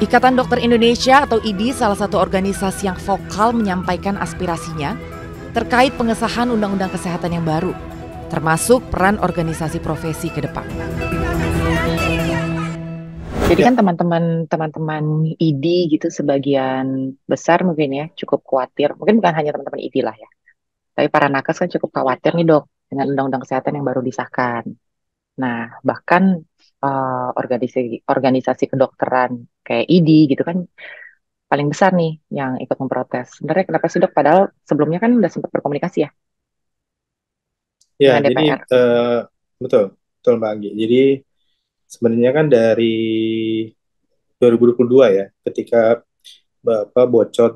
Ikatan Dokter Indonesia atau IDI salah satu organisasi yang vokal menyampaikan aspirasinya terkait pengesahan Undang-Undang Kesehatan yang baru, termasuk peran organisasi profesi ke depan. Jadi kan teman-teman ID gitu sebagian besar mungkin ya cukup khawatir. Mungkin bukan hanya teman-teman ID lah ya. Tapi para nakes kan cukup khawatir nih dok dengan undang-undang kesehatan yang baru disahkan. Nah bahkan organisasi organisasi kedokteran kayak ID gitu kan paling besar nih yang ikut memprotes. Sebenarnya kenapa sih dok? Padahal sebelumnya kan udah sempat berkomunikasi ya Ya, dengan jadi DPR. betul, betul Mbak Anggi. Jadi sebenarnya kan dari 2022 ya, ketika Bapak bocor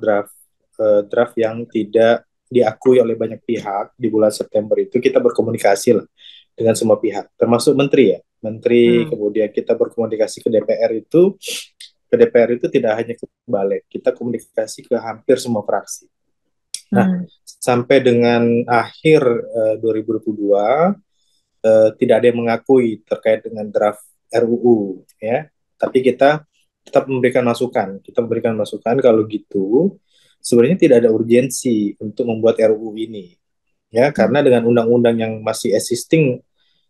draft yang tidak diakui oleh banyak pihak di bulan September itu kita berkomunikasi lah dengan semua pihak, termasuk menteri ya. Menteri, Hmm. kemudian kita berkomunikasi ke DPR itu tidak hanya ke Balik, kita komunikasi ke hampir semua fraksi. Nah, Hmm. sampai dengan akhir 2022 tidak ada yang mengakui terkait dengan draft RUU ya. Tapi kita tetap memberikan masukan. Kita memberikan masukan kalau gitu sebenarnya tidak ada urgensi untuk membuat RUU ini ya, Hmm. karena dengan undang-undang yang masih existing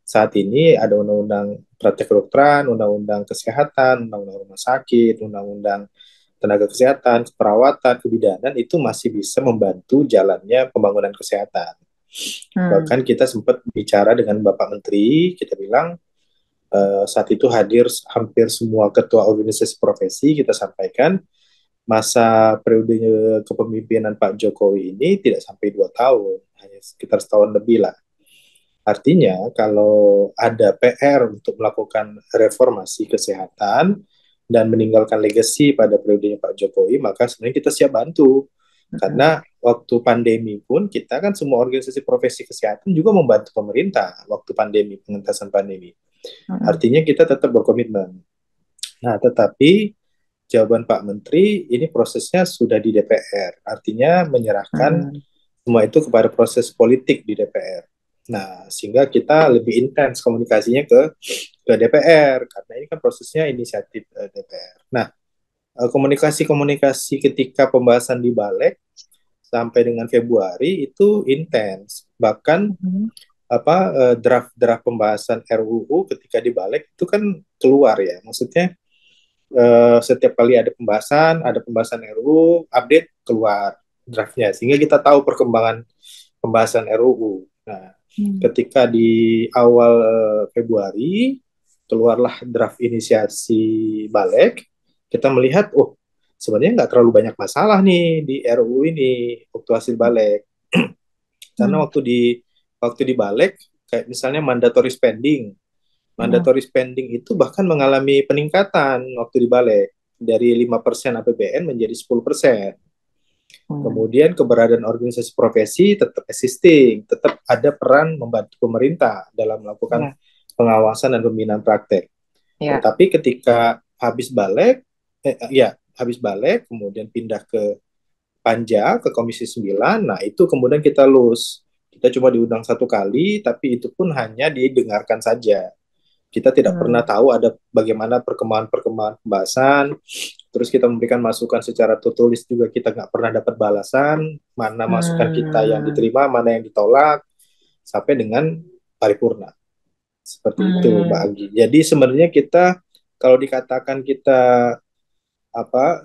saat ini ada undang-undang praktek kedokteran, undang-undang kesehatan, undang-undang rumah sakit, undang-undang tenaga kesehatan, keperawatan, kebidanan itu masih bisa membantu jalannya pembangunan kesehatan. Hmm. Bahkan kita sempat bicara dengan Bapak Menteri, kita bilang saat itu hadir hampir semua ketua organisasi profesi, kita sampaikan masa periode kepemimpinan Pak Jokowi ini tidak sampai 2 tahun, hanya sekitar setahun lebih lah. Artinya kalau ada PR untuk melakukan reformasi kesehatan dan meninggalkan legacy pada periodenya Pak Jokowi, maka sebenarnya kita siap bantu. Hmm. Karena waktu pandemi pun kita kan semua organisasi profesi kesehatan juga membantu pemerintah waktu pandemi, pengentasan pandemi. Hmm. Artinya kita tetap berkomitmen. Nah, tetapi jawaban Pak Menteri ini prosesnya sudah di DPR. Artinya menyerahkan Hmm. semua itu kepada proses politik di DPR. Nah, sehingga kita lebih intens komunikasinya ke DPR karena ini kan prosesnya inisiatif DPR. Nah, komunikasi-komunikasi ketika pembahasan di Balik sampai dengan Februari itu intens. Bahkan Hmm. draft-draft pembahasan RUU ketika di Balik itu kan keluar ya. Maksudnya setiap kali ada pembahasan RUU, update keluar draftnya, sehingga kita tahu perkembangan pembahasan RUU. Nah, Hmm. ketika di awal Februari keluarlah draft inisiasi Balik, kita melihat, oh sebenarnya nggak terlalu banyak masalah nih di RUU ini waktu hasil Balik, karena Hmm. waktu di Balik kayak misalnya Hmm. mandatory spending itu bahkan mengalami peningkatan waktu dibalik dari 5% APBN menjadi 10%. Hmm. Kemudian keberadaan organisasi profesi tetap existing, tetap ada peran membantu pemerintah dalam melakukan Ya, pengawasan dan pembinaan praktek. ya. Tetapi ketika habis balik, kemudian pindah ke Panja, ke Komisi 9, nah itu kemudian kita lose. Kita cuma diundang 1 kali, tapi itu pun hanya didengarkan saja. Kita tidak pernah Hmm. tahu ada bagaimana perkembangan-perkembangan pembahasan. Terus kita memberikan masukan secara tertulis juga kita nggak pernah dapat balasan, mana masukan kita yang Hmm. diterima, mana yang ditolak, sampai dengan paripurna. Seperti itu, Mbak Hmm. Agi. Jadi sebenarnya kita, kalau dikatakan kita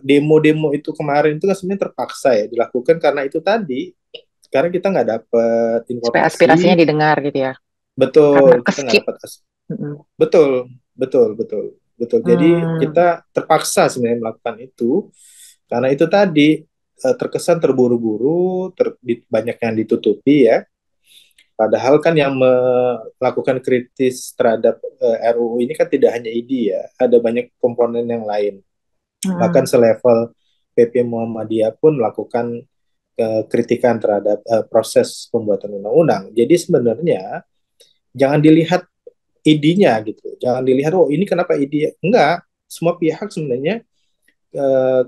demo-demo itu kemarin itu kan sebenarnya terpaksa ya dilakukan karena itu tadi, karena kita nggak dapat Supaya aspirasinya informasi. didengar gitu ya. Karena Betul, kita nggak keskip. dapat. Hmm. Betul, betul, betul, betul. Jadi Hmm. kita terpaksa sebenarnya melakukan itu karena itu tadi terkesan terburu-buru, banyak yang ditutupi ya. Padahal kan yang melakukan kritis terhadap RUU ini kan tidak hanya ID ya, ada banyak komponen yang lain. Bahkan Hmm. selevel PP Muhammadiyah pun melakukan kritikan terhadap proses pembuatan undang-undang. Jadi sebenarnya jangan dilihat ID-nya gitu. Jangan dilihat, oh ini kenapa ID? Enggak, semua pihak sebenarnya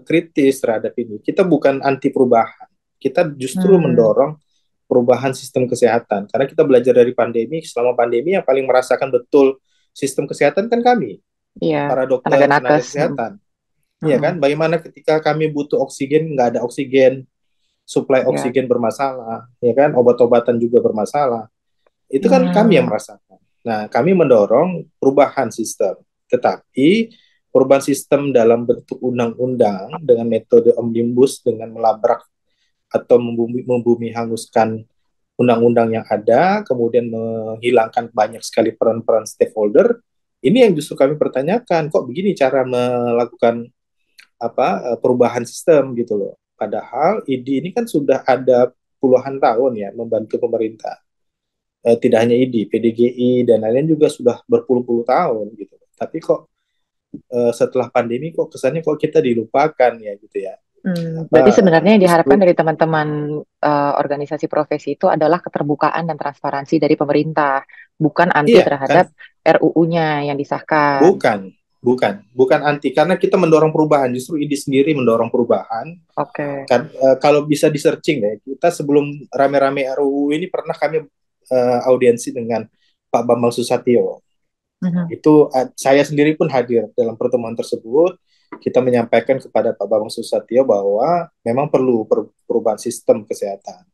kritis terhadap ini. Kita bukan anti perubahan. Kita justru Hmm. mendorong perubahan sistem kesehatan. Karena kita belajar dari pandemi, selama pandemi yang paling merasakan betul sistem kesehatan kan kami, Iya, para tenaga dokter, tenaga nakes. Hmm. kesehatan. Iya kan? Mm-mm. Bagaimana ketika kami butuh oksigen, nggak ada oksigen, suplai Ya. oksigen bermasalah, ya kan? Obat-obatan juga bermasalah. Itu kan kami yang Hmm. merasakan. Nah, kami mendorong perubahan sistem. Tetapi perubahan sistem dalam bentuk undang-undang dengan metode omnibus, dengan melabrak atau membumi hanguskan undang-undang yang ada, kemudian menghilangkan banyak sekali peran-peran stakeholder. Ini yang justru kami pertanyakan, kok begini cara melakukan perubahan sistem gitu loh. Padahal ID ini kan sudah ada puluhan tahun ya membantu pemerintah. Tidak hanya ID, PDGI dan lain-lain juga sudah berpuluh-puluh tahun gitu. Tapi kok setelah pandemi kok kesannya kok kita dilupakan ya gitu ya. Berarti Apa sebenarnya yang diharapkan justru dari teman-teman organisasi profesi itu adalah keterbukaan dan transparansi dari pemerintah, bukan anti iya kan terhadap RUU-nya yang disahkan. bukan bukan anti karena kita mendorong perubahan, justru ID sendiri mendorong perubahan. Oke. Kan kalau bisa di searching deh, kita sebelum rame-rame RUU ini pernah kami audiensi dengan Pak Bambang Susatyo. Mhm. Itu saya sendiri pun hadir dalam pertemuan tersebut. Kita menyampaikan kepada Pak Bambang Susatyo bahwa memang perlu perubahan sistem kesehatan.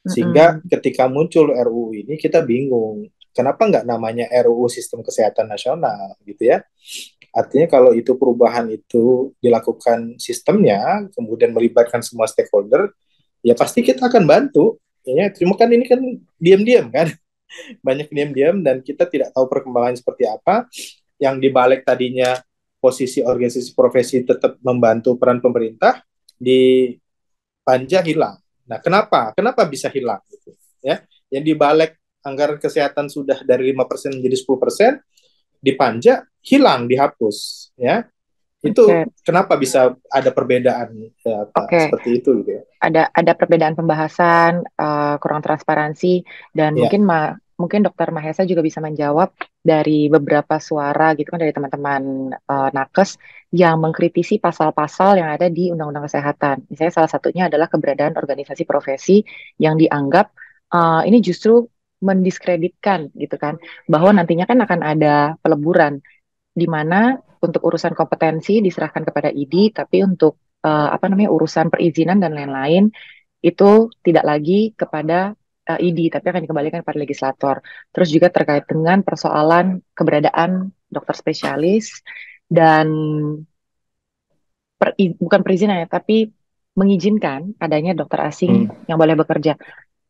Sehingga Mm-mm. ketika muncul RUU ini kita bingung, kenapa nggak namanya RUU Sistem Kesehatan Nasional gitu ya? Artinya kalau itu perubahan itu dilakukan sistemnya, kemudian melibatkan semua stakeholder, ya pasti kita akan bantu. Ya, cuma kan ini kan diam-diam kan, banyak diam-diam dan kita tidak tahu perkembangan seperti apa. Yang dibalik tadinya posisi organisasi profesi tetap membantu peran pemerintah, di panja hilang. Nah, kenapa? Kenapa bisa hilang gitu? Ya, yang dibalik anggaran kesehatan sudah dari 5% menjadi 10%, di panja hilang, dihapus, ya. Itu Oke, kenapa bisa ada perbedaan oke. seperti itu gitu ya? Ada perbedaan pembahasan, kurang transparansi, dan Ya, mungkin Dokter Mahesa juga bisa menjawab dari beberapa suara gitu kan dari teman-teman nakes yang mengkritisi pasal-pasal yang ada di Undang-Undang Kesehatan. Misalnya salah satunya adalah keberadaan organisasi profesi yang dianggap ini justru mendiskreditkan gitu kan, bahwa nantinya kan akan ada peleburan di mana untuk urusan kompetensi diserahkan kepada ID, tapi untuk apa namanya urusan perizinan dan lain-lain itu tidak lagi kepada ID, tapi akan dikembalikan kepada legislator. Terus juga terkait dengan persoalan keberadaan dokter spesialis dan bukan perizinan ya, tapi mengizinkan adanya dokter asing hmm, yang boleh bekerja.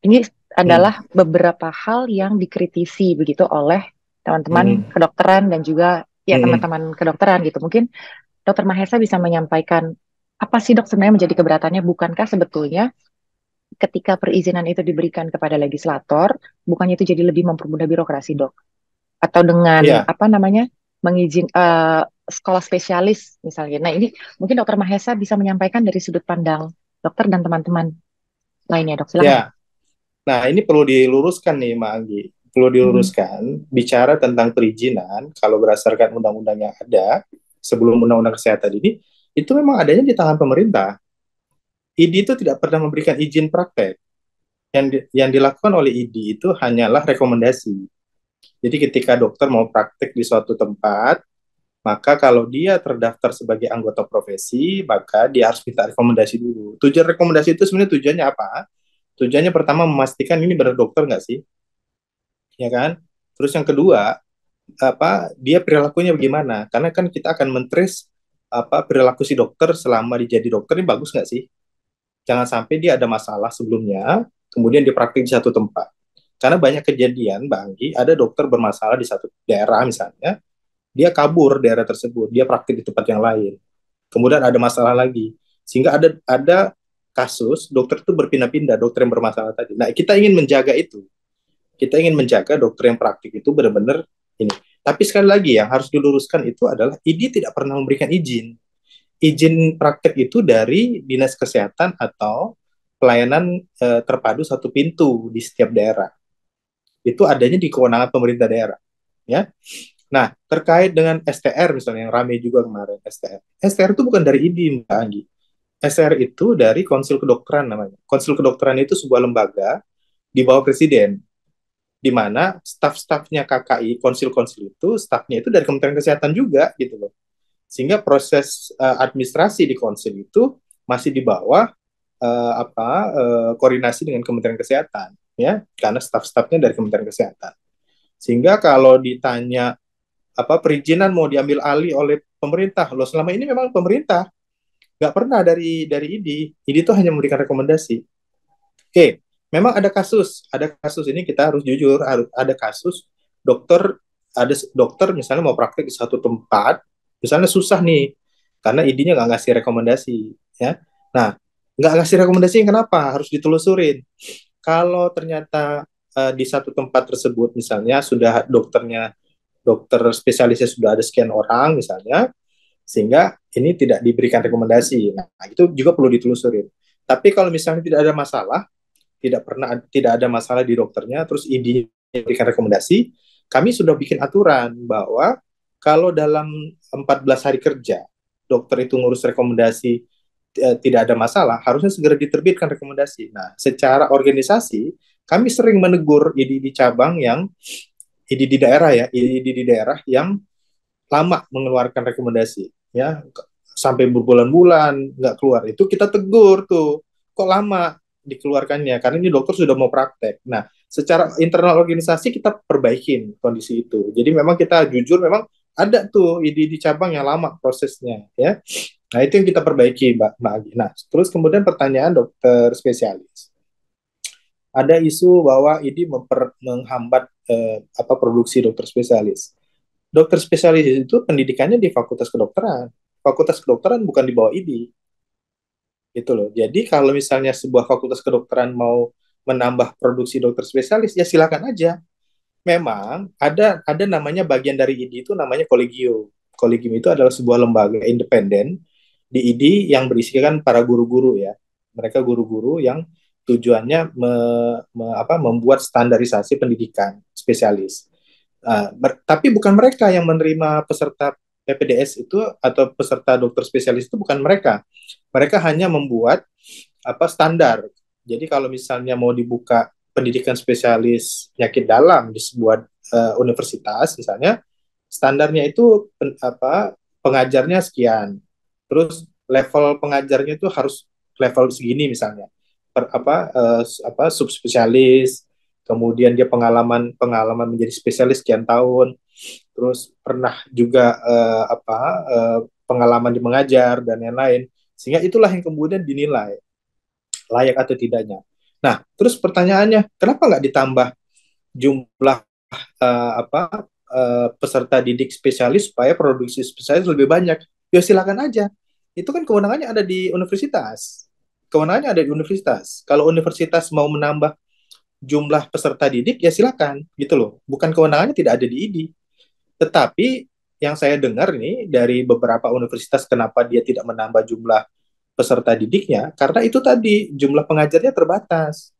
Ini hmm, adalah beberapa hal yang dikritisi begitu oleh teman-teman hmm, kedokteran dan juga ya hmm. teman-teman kedokteran gitu. Mungkin Dokter Mahesa bisa menyampaikan apa sih dok sebenarnya menjadi keberatannya? Bukankah sebetulnya ketika perizinan itu diberikan kepada legislator, bukannya itu jadi lebih mempermudah birokrasi dok? Atau dengan Iya, apa namanya sekolah spesialis misalnya. Nah ini mungkin Dokter Mahesa bisa menyampaikan dari sudut pandang dokter dan teman-teman lainnya dok. Silakan dok. ya. Nah, ini perlu diluruskan nih, Mbak Anggi. Perlu Mhm. diluruskan, bicara tentang perizinan, kalau berdasarkan undang-undang yang ada, sebelum undang-undang kesehatan ini, itu memang adanya di tangan pemerintah. ID itu tidak pernah memberikan izin praktek. Yang dilakukan oleh ID itu hanyalah rekomendasi. Jadi ketika dokter mau praktek di suatu tempat, maka kalau dia terdaftar sebagai anggota profesi, maka dia harus minta rekomendasi dulu. Tujuan rekomendasi itu sebenarnya tujuannya apa? Tujuannya pertama memastikan ini benar dokter nggak sih, ya kan? Terus yang kedua, dia perilakunya bagaimana? Karena kan kita akan mentrace perilaku si dokter selama dia jadi dokter ini bagus nggak sih? Jangan sampai dia ada masalah sebelumnya, kemudian dia praktik di satu tempat. Karena banyak kejadian, Mbak Anggi, ada dokter bermasalah di satu daerah misalnya, dia kabur daerah tersebut, dia praktik di tempat yang lain. Kemudian ada masalah lagi. Sehingga ada kasus dokter itu berpindah-pindah, dokter yang bermasalah tadi. Nah, kita ingin menjaga itu. Kita ingin menjaga dokter yang praktik itu benar-benar ini. Tapi sekali lagi yang harus diluruskan itu adalah ID tidak pernah memberikan izin. Izin praktek itu dari Dinas Kesehatan atau pelayanan terpadu satu pintu di setiap daerah. Itu adanya di kewenangan pemerintah daerah. Ya. Nah, terkait dengan STR misalnya yang ramai juga kemarin STR. STR itu bukan dari ID, Mbak Anggi. STR itu dari Konsil Kedokteran namanya. Konsil Kedokteran itu sebuah lembaga di bawah presiden, di mana staf-stafnya KKI, konsil-konsil itu, stafnya itu dari Kementerian Kesehatan juga, gitu loh. sehingga proses administrasi di konsil itu masih di bawah koordinasi dengan Kementerian Kesehatan, ya, karena staf-stafnya dari Kementerian Kesehatan. Sehingga kalau ditanya perizinan mau diambil alih oleh pemerintah, loh selama ini memang pemerintah nggak pernah dari ID itu hanya memberikan rekomendasi. Oke, memang ada kasus ini kita harus jujur, ada kasus dokter misalnya mau praktek di satu tempat, misalnya susah nih karena ID-nya nggak ngasih rekomendasi, ya. Nah, nggak ngasih rekomendasi kenapa? Harus ditelusurin. Kalau ternyata di satu tempat tersebut misalnya sudah dokter spesialisnya sudah ada sekian orang misalnya, sehingga ini tidak diberikan rekomendasi. Nah, itu juga perlu ditelusurin. Tapi kalau misalnya tidak ada masalah di dokternya, terus ID memberikan rekomendasi, kami sudah bikin aturan bahwa kalau dalam 14 hari kerja dokter itu ngurus rekomendasi tidak ada masalah, harusnya segera diterbitkan rekomendasi. Nah, secara organisasi kami sering menegur ID di cabang yang ID di daerah ya, ID di daerah yang lama mengeluarkan rekomendasi, ya, sampai berbulan-bulan nggak keluar. Itu kita tegur tuh, kok lama dikeluarkannya, karena ini dokter sudah mau praktek. Nah, secara internal organisasi kita perbaikin kondisi itu. Jadi memang kita jujur, memang ada tuh di cabang yang lama prosesnya, ya. Nah, itu yang kita perbaiki, Mbak Agi. Nah, terus kemudian pertanyaan dokter spesialis. Ada isu bahwa ini menghambat produksi dokter spesialis. Dokter spesialis itu pendidikannya di Fakultas Kedokteran. Fakultas Kedokteran bukan di bawah ID. Gitu loh. Jadi kalau misalnya sebuah fakultas kedokteran mau menambah produksi dokter spesialis, ya silakan aja. Memang ada namanya bagian dari ID itu namanya kolegium. Kolegium itu adalah sebuah lembaga independen di ID yang berisikan para guru-guru ya. Mereka guru-guru yang tujuannya membuat standarisasi pendidikan spesialis. Tapi bukan mereka yang menerima peserta PPDS itu atau peserta dokter spesialis itu, bukan mereka. Mereka hanya membuat standar. Jadi kalau misalnya mau dibuka pendidikan spesialis penyakit dalam di sebuah universitas misalnya, standarnya itu pengajarnya sekian. Terus level pengajarnya itu harus level segini misalnya. Subspesialis, kemudian dia pengalaman menjadi spesialis sekian tahun, terus pernah juga pengalaman di mengajar dan lain-lain, sehingga itulah yang kemudian dinilai layak atau tidaknya. Nah, terus pertanyaannya, kenapa nggak ditambah jumlah peserta didik spesialis supaya produksi spesialis lebih banyak? Ya silakan aja. Itu kan kewenangannya ada di universitas. Kalau universitas mau menambah jumlah peserta didik, ya silakan, gitu loh. Bukan kewenangannya tidak ada di ID. Tetapi yang saya dengar nih dari beberapa universitas, kenapa dia tidak menambah jumlah peserta didiknya, karena itu tadi, jumlah pengajarnya terbatas.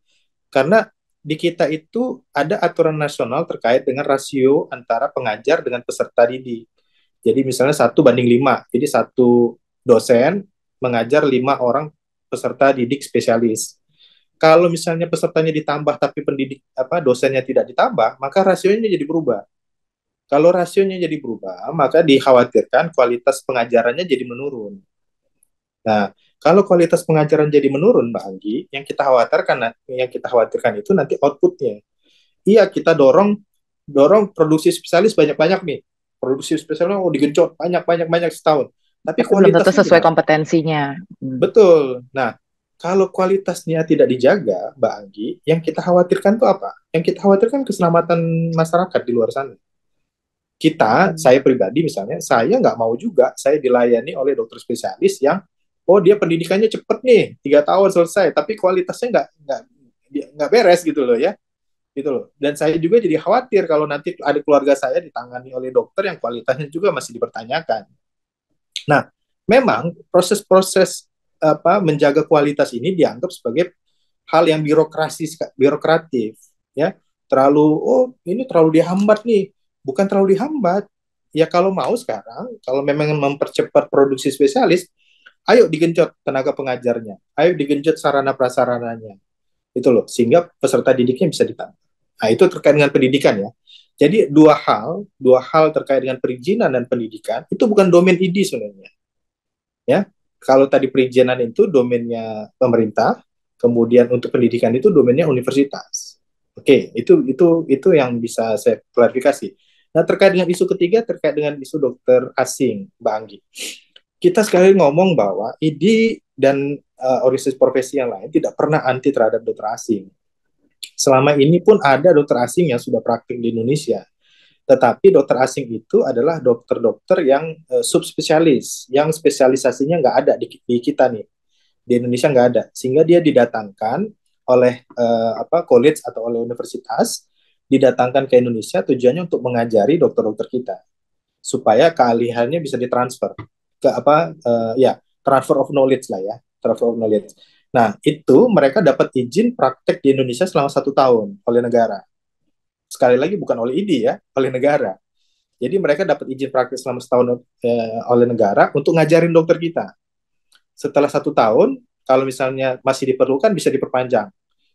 Karena di kita itu ada aturan nasional terkait dengan rasio antara pengajar dengan peserta didik. Jadi misalnya 1:5, jadi satu dosen mengajar 5 orang peserta didik spesialis. Kalau misalnya pesertanya ditambah tapi dosennya tidak ditambah, maka rasionya jadi berubah. Kalau rasionya jadi berubah, maka dikhawatirkan kualitas pengajarannya jadi menurun. Nah, kalau kualitas pengajaran jadi menurun, Mbak Anggi, yang kita khawatirkan itu nanti outputnya. Iya, kita dorong produksi spesialis banyak-banyak nih. Produksi spesialis digenjot banyak setahun. Tapi belum tentu sesuai kompetensinya. Betul. Nah, kalau kualitasnya tidak dijaga, Mbak Anggi, yang kita khawatirkan itu apa? Yang kita khawatirkan keselamatan masyarakat di luar sana. Saya pribadi misalnya, saya nggak mau juga saya dilayani oleh dokter spesialis yang dia pendidikannya cepet nih, 3 tahun selesai, tapi kualitasnya nggak beres gitu loh ya, gitu loh. Dan saya juga jadi khawatir kalau nanti ada keluarga saya ditangani oleh dokter yang kualitasnya juga masih dipertanyakan. Nah, memang proses-proses menjaga kualitas ini dianggap sebagai hal yang birokratif, ya. Ini terlalu dihambat nih. Bukan terlalu dihambat. Ya kalau mau sekarang, kalau memang mempercepat produksi spesialis, ayo digenjot tenaga pengajarnya, ayo digenjot sarana prasarananya, itu loh, sehingga peserta didiknya bisa ditambah. Nah, itu terkait dengan pendidikan ya. Jadi dua hal terkait dengan perizinan dan pendidikan itu bukan domain ID sebenarnya. Ya, kalau tadi perizinan itu domainnya pemerintah, kemudian untuk pendidikan itu domainnya universitas. Oke, itu yang bisa saya klarifikasi. Nah, terkait dengan isu ketiga, terkait dengan isu dokter asing, Mbak Anggi. Kita sekali ngomong bahwa ID dan organisasi profesi yang lain tidak pernah anti terhadap dokter asing. Selama ini pun ada dokter asing yang sudah praktik di Indonesia. Tetapi dokter asing itu adalah dokter-dokter yang subspesialis, yang spesialisasinya nggak ada di kita nih. Di Indonesia nggak ada. Sehingga dia didatangkan oleh college atau oleh universitas, didatangkan ke Indonesia tujuannya untuk mengajari dokter-dokter kita. Supaya keahliannya bisa ditransfer ke transfer of knowledge lah ya, transfer of knowledge. Nah, itu mereka dapat izin praktek di Indonesia selama 1 tahun oleh negara. Sekali lagi bukan oleh ID ya, oleh negara. Jadi mereka dapat izin praktek selama setahun oleh negara untuk ngajarin dokter kita. Setelah 1 tahun, kalau misalnya masih diperlukan bisa diperpanjang.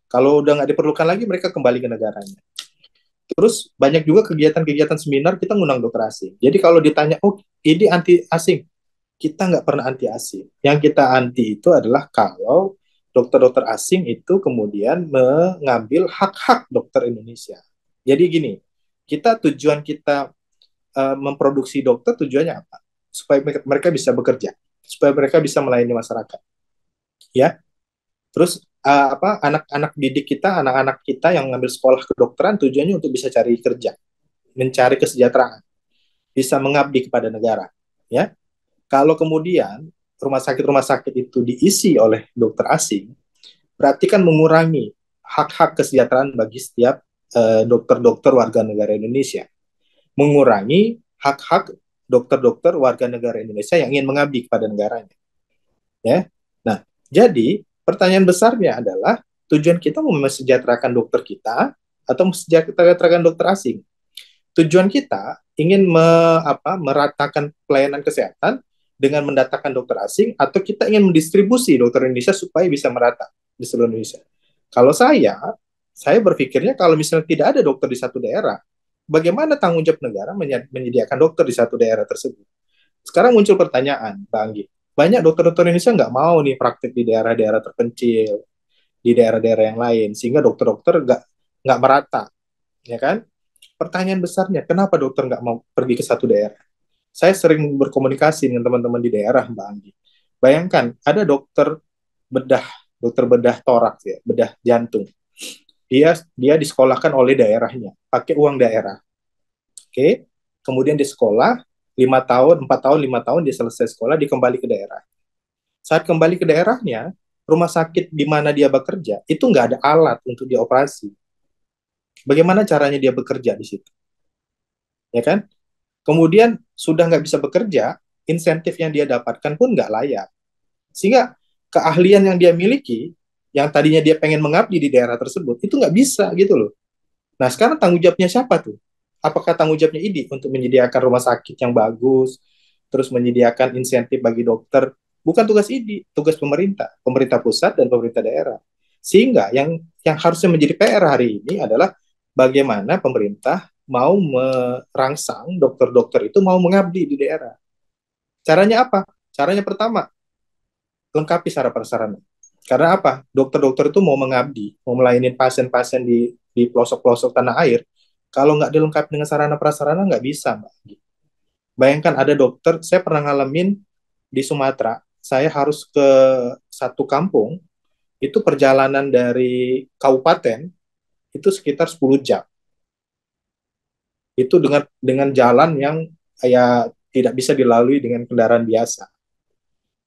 Kalau udah nggak diperlukan lagi, mereka kembali ke negaranya. Terus banyak juga kegiatan-kegiatan seminar kita ngundang dokter asing. Jadi kalau ditanya, oh ini anti asing, kita nggak pernah anti asing. Yang kita anti itu adalah kalau dokter-dokter asing itu kemudian mengambil hak-hak dokter Indonesia. Jadi gini, tujuan kita memproduksi dokter tujuannya apa? Supaya mereka bisa bekerja, supaya mereka bisa melayani masyarakat. Ya, terus anak-anak didik kita, anak-anak kita yang ngambil sekolah kedokteran tujuannya untuk bisa cari kerja, mencari kesejahteraan, bisa mengabdi kepada negara. Ya, kalau kemudian rumah sakit itu diisi oleh dokter asing, berarti kan mengurangi hak-hak kesejahteraan bagi setiap dokter-dokter warga negara Indonesia, mengurangi hak-hak dokter-dokter warga negara Indonesia yang ingin mengabdi kepada negaranya. Ya, nah jadi pertanyaan besarnya adalah tujuan kita mau mesejahterakan dokter kita atau mesejahterakan dokter asing. Tujuan kita ingin meratakan pelayanan kesehatan dengan mendatangkan dokter asing atau kita ingin mendistribusi dokter Indonesia supaya bisa merata di seluruh Indonesia. Kalau saya berpikirnya kalau misalnya tidak ada dokter di satu daerah, bagaimana tanggung jawab negara menyediakan dokter di satu daerah tersebut? Sekarang muncul pertanyaan, Bang Anggi. Banyak dokter-dokter Indonesia nggak mau nih praktik di daerah-daerah terpencil, di daerah-daerah yang lain, sehingga dokter-dokter nggak merata, ya kan? Pertanyaan besarnya, kenapa dokter nggak mau pergi ke satu daerah? Saya sering berkomunikasi dengan teman-teman di daerah, Mbak Anggi. Bayangkan, ada bedah, dokter bedah toraks ya, bedah jantung. Dia disekolahkan oleh daerahnya, pakai uang daerah. Oke, kemudian di sekolah 5 tahun, 4 tahun, 5 tahun dia selesai sekolah, dia kembali ke daerah. Saat kembali ke daerahnya, rumah sakit di mana dia bekerja itu nggak ada alat untuk dioperasi. Bagaimana caranya dia bekerja di situ, ya kan? Kemudian sudah nggak bisa bekerja, insentif yang dia dapatkan pun nggak layak. Sehingga keahlian yang dia miliki, yang tadinya dia pengen mengabdi di daerah tersebut, itu nggak bisa gitu loh. Nah sekarang tanggung jawabnya siapa tuh? Apakah tanggung jawabnya ID untuk menyediakan rumah sakit yang bagus, terus menyediakan insentif bagi dokter? Bukan tugas ID, tugas pemerintah, pemerintah pusat dan pemerintah daerah. Sehingga yang harusnya menjadi PR hari ini adalah bagaimana pemerintah mau merangsang dokter-dokter itu mau mengabdi di daerah. Caranya apa? Caranya pertama, lengkapi sarana-prasarana. Karena apa? Dokter-dokter itu mau mengabdi, mau melayani pasien-pasien di pelosok-pelosok tanah air. Kalau nggak dilengkapi dengan sarana-prasarana, nggak bisa, Mbak. Bayangkan ada dokter, saya pernah ngalamin di Sumatera, saya harus ke satu kampung, itu perjalanan dari kabupaten, itu sekitar 10 jam. Itu dengan jalan yang ya tidak bisa dilalui dengan kendaraan biasa.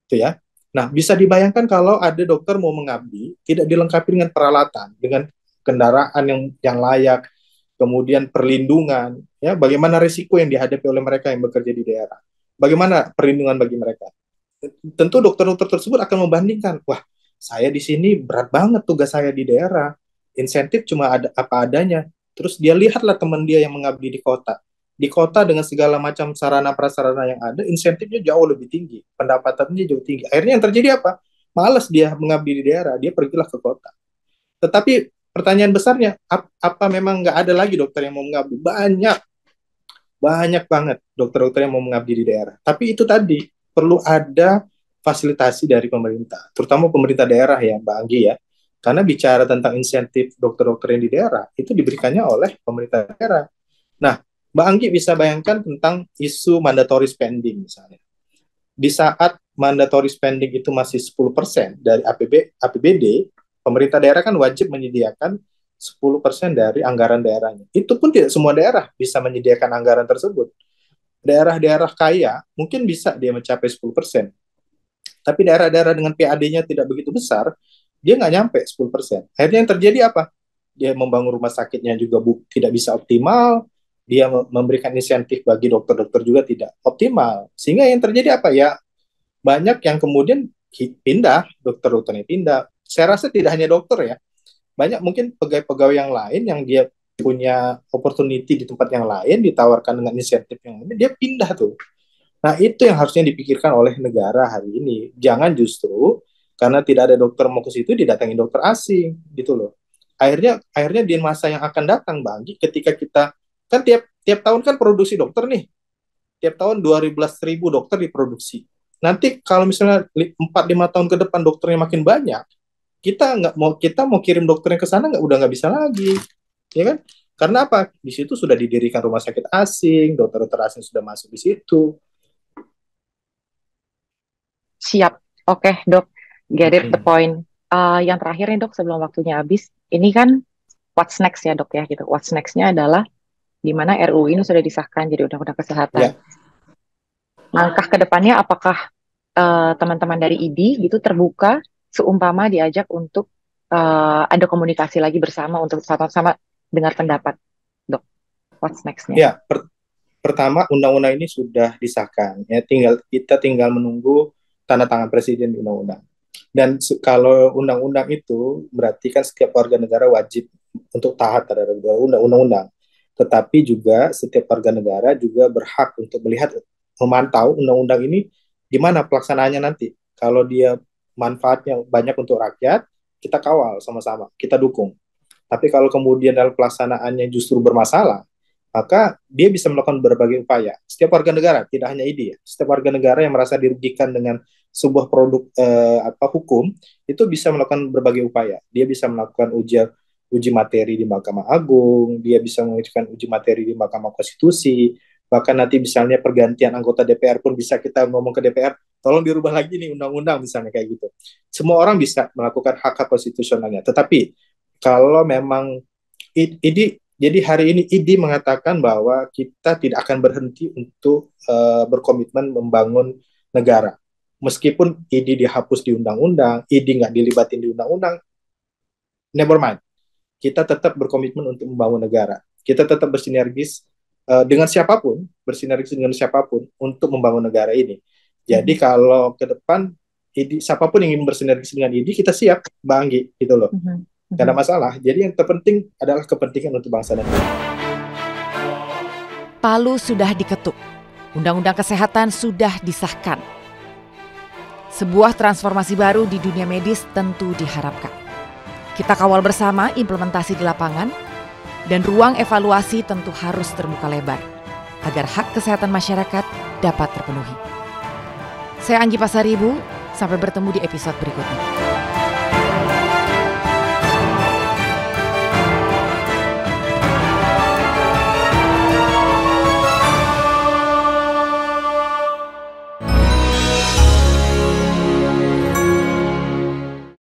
Itu ya. Nah, bisa dibayangkan kalau ada dokter mau mengabdi, tidak dilengkapi dengan peralatan, dengan kendaraan yang layak, kemudian perlindungan, ya, bagaimana risiko yang dihadapi oleh mereka yang bekerja di daerah. Bagaimana perlindungan bagi mereka? Tentu dokter-dokter tersebut akan membandingkan, wah, saya di sini berat banget tugas saya di daerah, insentif cuma ada apa adanya. Terus dia lihatlah teman dia yang mengabdi di kota. Di kota dengan segala macam sarana prasarana yang ada, insentifnya jauh lebih tinggi, pendapatannya jauh tinggi. Akhirnya yang terjadi apa? Malas dia mengabdi di daerah, dia pergilah ke kota. Tetapi pertanyaan besarnya, apa memang nggak ada lagi dokter yang mau mengabdi? Banyak banget dokter-dokter yang mau mengabdi di daerah. Tapi itu tadi, perlu ada fasilitasi dari pemerintah, terutama pemerintah daerah ya, Mbak Anggi ya. Karena bicara tentang insentif dokter-dokter yang di daerah, itu diberikannya oleh pemerintah daerah. Nah, Mbak Anggi bisa bayangkan tentang isu mandatory spending misalnya. Di saat mandatory spending itu masih 10% dari APBD, pemerintah daerah kan wajib menyediakan 10% dari anggaran daerahnya. Itu pun tidak semua daerah bisa menyediakan anggaran tersebut. Daerah-daerah kaya mungkin bisa dia mencapai 10%. Tapi daerah-daerah dengan PAD-nya tidak begitu besar, dia nggak nyampe 10%. Akhirnya yang terjadi apa? Dia membangun rumah sakitnya juga tidak bisa optimal, dia memberikan insentif bagi dokter-dokter juga tidak optimal. Sehingga yang terjadi apa ya? Banyak yang kemudian pindah, dokter-dokternya pindah. Saya rasa tidak hanya dokter ya, banyak mungkin pegawai-pegawai yang lain yang dia punya opportunity di tempat yang lain, ditawarkan dengan insentif yang lain, dia pindah tuh. Nah, itu yang harusnya dipikirkan oleh negara hari ini. Jangan justru karena tidak ada dokter mau ke situ didatangi dokter asing gitu loh. Akhirnya di masa yang akan datang, Bang, ketika kita kan tiap tahun kan produksi dokter nih. Tiap tahun 12.000 dokter diproduksi. Nanti kalau misalnya 4-5 tahun ke depan dokternya makin banyak, kita mau kirim dokternya ke sana udah nggak bisa lagi, ya kan? Karena apa? Di situ sudah didirikan rumah sakit asing, dokter-dokter asing sudah masuk di situ. Siap. Oke, Dok. Get it, the point. Yang terakhir nih, Dok, sebelum waktunya habis. Ini kan what's next ya, Dok ya, gitu. What's next-nya adalah di mana RUU ini sudah disahkan jadi undang-undang kesehatan. Ya. Langkah ke depannya apakah teman-teman dari ID gitu terbuka seumpama diajak untuk ada komunikasi lagi bersama untuk sama-sama dengar pendapat, Dok? What's next-nya? Ya, pertama undang-undang ini sudah disahkan. Ya, kita tinggal menunggu tanda tangan presiden di undang-undang. Dan kalau undang-undang itu berarti kan setiap warga negara wajib untuk taat terhadap undang-undang. Tetapi juga setiap warga negara juga berhak untuk melihat, memantau undang-undang ini gimana pelaksanaannya nanti. Kalau dia manfaatnya banyak untuk rakyat, kita kawal sama-sama, kita dukung. Tapi kalau kemudian dalam pelaksanaannya justru bermasalah, maka dia bisa melakukan berbagai upaya. Setiap warga negara, tidak hanya ID ya, setiap warga negara yang merasa dirugikan dengan sebuah produk hukum, itu bisa melakukan berbagai upaya. Dia bisa melakukan uji materi di Mahkamah Agung, dia bisa mengajukan uji materi di Mahkamah Konstitusi, bahkan nanti misalnya pergantian anggota DPR pun bisa kita ngomong ke DPR, tolong dirubah lagi nih undang-undang misalnya kayak gitu. Semua orang bisa melakukan hak-hak konstitusionalnya, tetapi kalau memang jadi hari ini ID mengatakan bahwa kita tidak akan berhenti untuk berkomitmen membangun negara. Meskipun ID dihapus di undang-undang, ID nggak dilibatin di undang-undang, never mind. Kita tetap berkomitmen untuk membangun negara. Kita tetap bersinergis dengan siapapun untuk membangun negara ini. Jadi kalau ke depan siapapun yang ingin bersinergis dengan ID, kita siap, Mbak Anggi, gitu loh. Tidak ada masalah. Jadi yang terpenting adalah kepentingan untuk bangsa dan negara. Palu sudah diketuk. Undang-undang kesehatan sudah disahkan. Sebuah transformasi baru di dunia medis tentu diharapkan. Kita kawal bersama implementasi di lapangan, dan ruang evaluasi tentu harus terbuka lebar agar hak kesehatan masyarakat dapat terpenuhi. Saya Anggi Pasaribu, sampai bertemu di episode berikutnya.